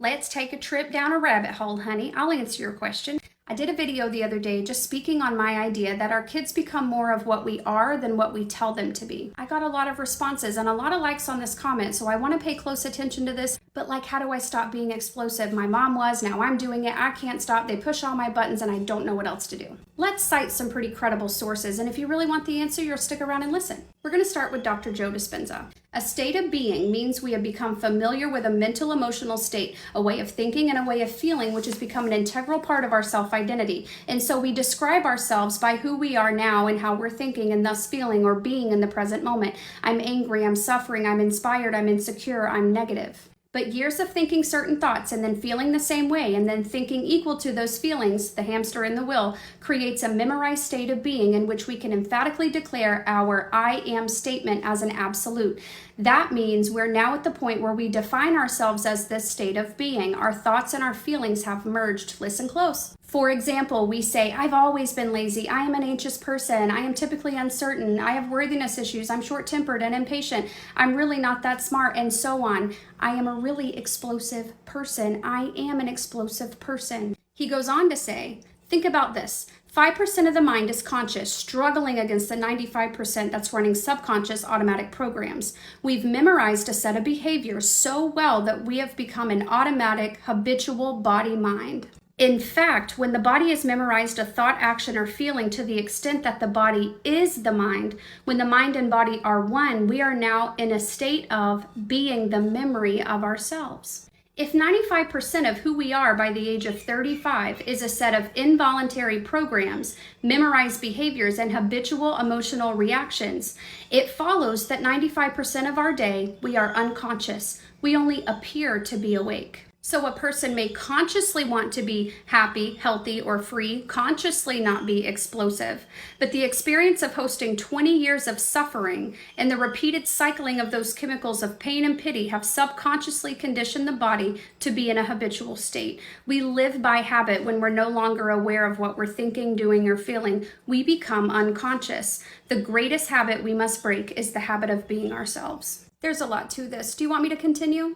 Let's take a trip down a rabbit hole, honey. I'll answer your question. I did a video the other day just speaking on my idea that our kids become more of what we are than what we tell them to be. I got a lot of responses and a lot of likes on this comment, so I want to pay close attention to this. But like, how do I stop being explosive? My mom was, now I'm doing it. I can't stop. They push all my buttons and I don't know what else to do. Let's cite some pretty credible sources, and if you really want the answer, you'll stick around and listen. We're going to start with Dr. Joe Dispenza. A state of being means we have become familiar with a mental emotional state, a way of thinking and a way of feeling, which has become an integral part of our self-identity. And so we describe ourselves by who we are now and how we're thinking and thus feeling or being in the present moment. I'm angry, I'm suffering, I'm inspired, I'm insecure, I'm negative. But years of thinking certain thoughts and then feeling the same way and then thinking equal to those feelings, the hamster in the wheel, creates a memorized state of being in which we can emphatically declare our I am statement as an absolute. That means we're now at the point where we define ourselves as this state of being. Our thoughts and our feelings have merged. Listen close. For example, we say, I've always been lazy. I am an anxious person. I am typically uncertain. I have worthiness issues. I'm short-tempered and impatient. I'm really not that smart, and so on. I am a really explosive person. I am an explosive person. He goes on to say, think about this. 5% of the mind is conscious, struggling against the 95% that's running subconscious automatic programs. We've memorized a set of behaviors so well that we have become an automatic, habitual body-mind. In fact, when the body has memorized a thought, action, or feeling to the extent that the body is the mind, when the mind and body are one, we are now in a state of being the memory of ourselves. If 95% of who we are by the age of 35 is a set of involuntary programs, memorized behaviors, and habitual emotional reactions, it follows that 95% of our day we are unconscious. We only appear to be awake. So a person may consciously want to be happy, healthy, or free, consciously not be explosive. But the experience of hosting 20 years of suffering and the repeated cycling of those chemicals of pain and pity have subconsciously conditioned the body to be in a habitual state. We live by habit when we're no longer aware of what we're thinking, doing, or feeling. We become unconscious. The greatest habit we must break is the habit of being ourselves. There's a lot to this. Do you want me to continue?